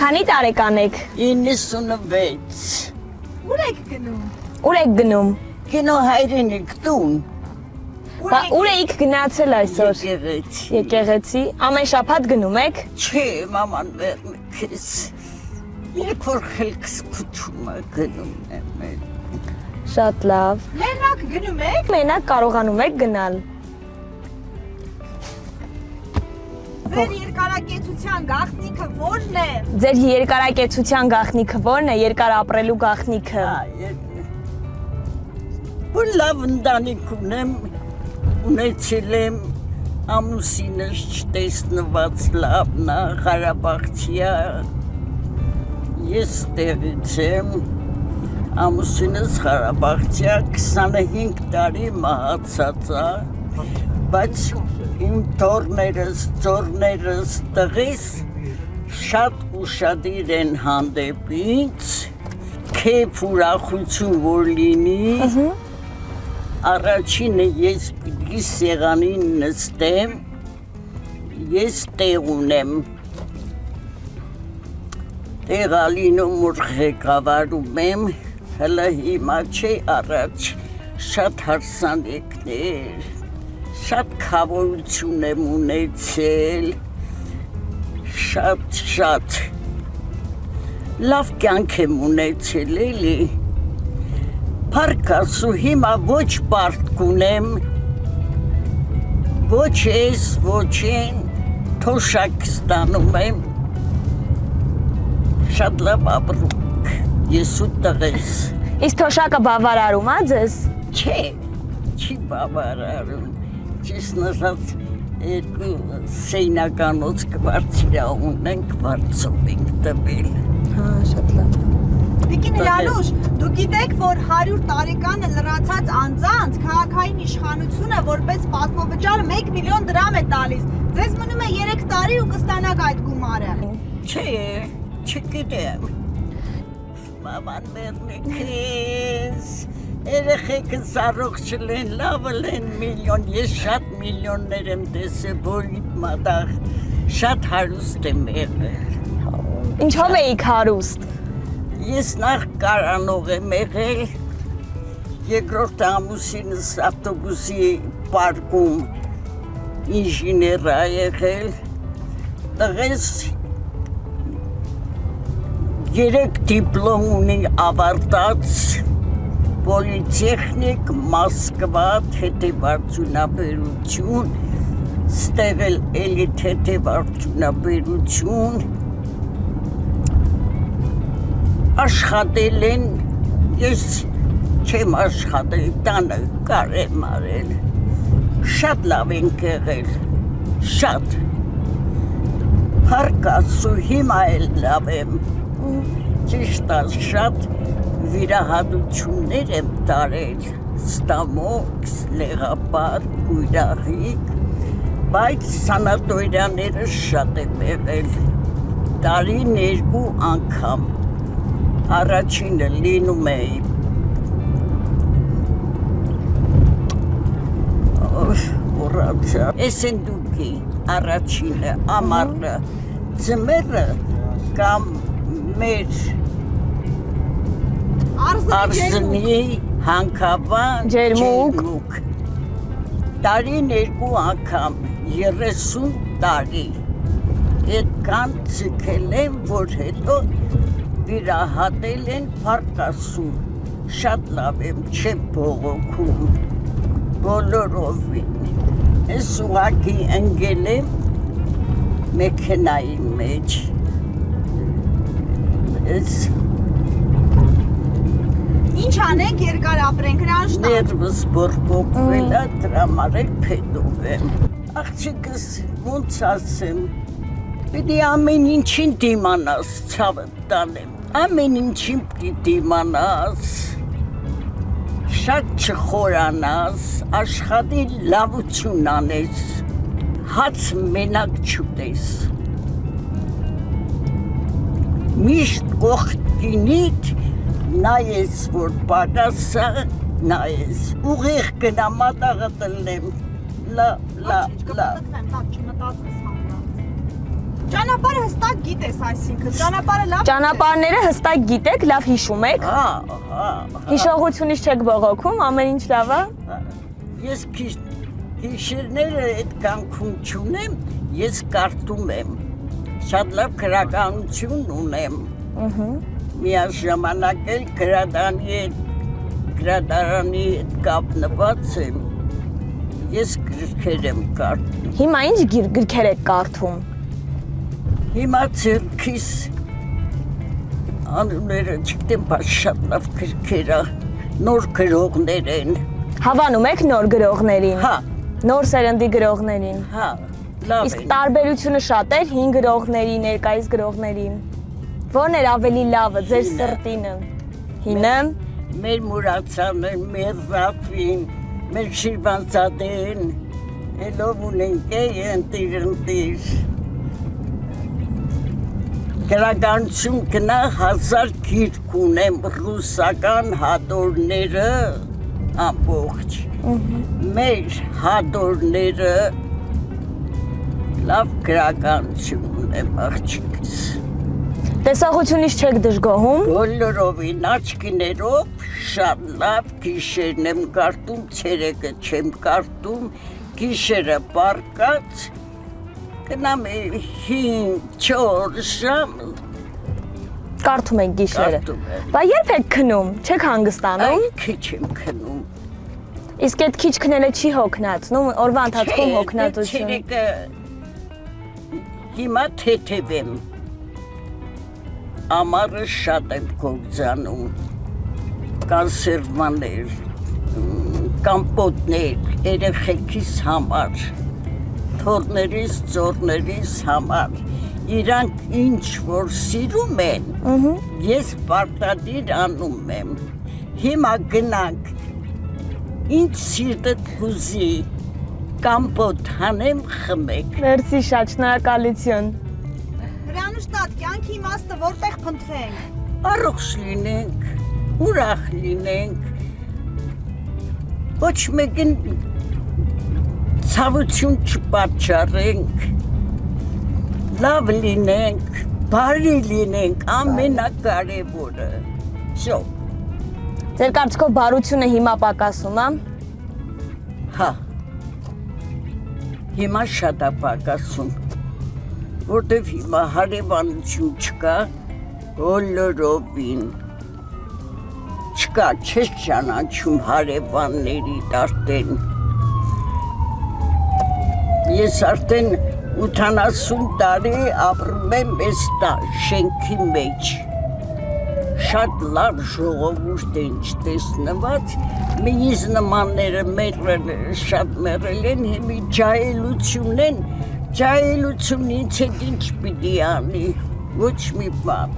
Քանի տարեկան եք։ 96 Ուր եք գնում։ Կինո հայրենիք տուն Ուր էիք գնացել այսօր։ Եկեղեցի Եկեղեցի։ Ամեն շաբաթ գնում եք։ Չէ մաման վերնքես Երբ որ խելքս կուտում է գնում եմ Շատ լավ։ Մենակ գնում եք։ Մենակ կարողանում եք գնալ։ Ձեր երկարակեցության գաղտնիքը ո՞րն է։ Ձեր երկարակեցության գաղտնիքը ո՞րն է, երկար ապրելու գաղտնիքը։ Որ լավ ընտանիք ունեմ, ունեցել եմ ամուսինս չտեսնված լավն է, Ղարաբաղցիա, ես տեղից եմ, ամուսինս Ղարաբաղցիա 25 տարի մահացած է, բայց իմ թոռներս, ծորներս, տղիս շատ ուշադիր են հանդեպ ինձ, քեֆ ուրախություն որ լինի, առաջինը ես պիտի սեղանին նստեմ, ես տեղ ունեմ, տեղալինում որ ղեկավարում եմ, հլը հիմա չէ առաջ, շատ հարսանեկներ, շատ քավորություն եմ ունեցել, շատ լավ կյանք եմ ունեցել էլի, Փառք Աստծո հիմա ոչ պարտք ունեմ, ոչ ես, ոչ են, թոշակ ստանում եմ, շատ լավ ապրում, ես ու տղես։ Իսկ թոշակը բավարարում է ձեզ։ Չէ, չի բավարարում, ճիշտ ասած երկու սեյնականոց կվարձիրա ունենք, վարձով ենք տվել։ Հա, շատ լավ։ Տիկին Լալուշ, դու գիտեք, որ 100 տարեկանը լրացած անձանց քաղաքային իշխանությունը որպես պատվովճար 1 միլիոն դրամ է տալիս։ Ձեզ մնում է 3 տարի ու կստանաք այդ գումարը։ Չէ, չգիտեմ։ Մաման մերնեքես, երեխեքս առողջ լեն, լավ լեն միլիոն, ես շատ միլիոններ եմ տեսել, որ իմ մատաղ շատ հարուստ եմ եղել։ Ինչով էիք հարուստ։ Ես նախ կարանող եմ եղել, երկրորդ ամուսինս ավտոբուսի պարկում ինժեներ է եղել, տղես 3 դիպլոմ ունի ավարտած, պոլիտեխնիկ, Մոսկվա, թեթևարդյունաբերություն, ստեղել էլի թեթևարդյունաբերություն, աշխատել են, ես չեմ աշխատել, տանը կար եմ արել, շատ լավ ենք եղել, շատ, Փառք Աստծո հիմա էլ լավ եմ, ճիշտ շատ վիրահատություններ եմ տարել, ստամոքս, լեղապար, կույրախիկ, բայց սանատորիաները շատ եմ եղել, տարին 2 անգամ, Առաջինը լինում էի Էսենդուկի առաջինը ամառը ձմեռը կամ մեր Արզնի հանքավան ջերմուկ տարին 2 անգամ 30 տարի այդքան ցկել եմ որ հետո վիրահատել են Փառք Աստծո, շատ լավ եմ, չեմ բողոքում, բոլորովին, ես ուղղակի ընկել եմ մեքենայի մեջ, Ինչ անենք երկար ապրենք, հրանշտան։ Ներվս բորբոքվել է, դրա մարել փետով եմ, աղջիկս ոնց ասեմ, պիտի ամեն ինչին դիմանաս, ցավը տանեմ, ամեն ինչին պիտի դիմանաս, շատ չխորանաս, աշխատի լավություն անես, հաց մենակ չուտես, միշտ կողքինիդ նայես, որ պակասը նայես, ուղիղ գնա մատաղը տնեմ, լա, Ճանապարհը հստակ գիտես, այսինքն ճանապարհը լավ։ Ճանապարհները հստակ գիտեք, լավ հիշում եք։ հա։ Հիշողությունից չեք բողոքում, ամեն ինչ լավ է։ Ես հիշերները այդ կյանքում չունեմ, ես կարդում եմ։ Շատ լավ գրականություն ունեմ։ Միաժամանակ էլ գրադարանի հետ կապնված եմ։ Ես գրքեր եմ կարդում։ Հիմա ինչ գրքեր եք կարդում։ Հիմա ցերքիս անունները չգիտեմ, բայց շատ լավ գրքեր է, նոր գրողներ են։ Հավանում եք նոր գրողներին։ Հա, Նոր սերնդի գրողներին։ հա, լավ Իսկ են։ տարբերությունը շատ էր հին գրողների, ներկայիս գրողների։ Որն էր ավելի լավը ձեր Հինը։ սրտինը։ Հինը։ Մեր Մուրացանը, մեր Ռաֆին, մեր Շիրվանզադեն, հելով ունենք ընտիր։ Գրականություն գնա 1000 գիրք ունեմ, ռուսական հատորները ամբողջ։ Մեր հատորները լավ գրականություն ունեմ աղջիկս։ Տեսողությունից չեք դժգոհում։ Բոլորովին աչքիներով շատ լավ գիշերն եմ կարդում, ցերեկը չեմ կարդում, գիշերը պարկած գնամ 5-4 ժամ Կարդում եք գիշերը։ կարդում եմ։ Բա երբ եք քնում, չեք հանգստանում։ Այ քիչ եմ քնում։ Իսկ այդ քիչ քնելը չի հոգնածնում, օրվա ընթացքում հոգնածություն։ Ցերեկը հիմա թեթև եմ։ Ամառը շատ եմ կործանում, կոնսերվաներ, կամպոտներ, երեխեքիս համար, թորներից, ծորներից համար, իրանք ինչ որ սիրում են, ես պարտադիր անում եմ, հիմա գնանք, ինչ սիրտդ կուզի, կամպոտ հանեմ խմեք։ Մերսի շատ, շնորհակալություն։ Հրանուշ տատ, կյանքի իմաստը որտեղ փնտրենք։ Առողջ լինենք, ուրախ լինենք, ոչ մեկին ցավություն չպատճառենք, լավ լինենք, բարի լինենք, ամենակարևորը։ Всё։ Ձեր կարծիքով բարությունը հիմա պակասում է։ Հա։ Հիմա շատ է պակասում, որտեվ հիմա հարևանություն չկա, բոլորովին չկա, չես ճանաչում հարևանների արդեն։ Ես արդեն 80 տարի ապրում եմ այս շենքի մեջ։ Շատ լավ ժողովուրդ են չտեսնված, միս նմանները շատ մեռել են, հիմի ջահելություն են, ջահելություն ինձ հետ ինչ պիտի անի, ոչ մի բան։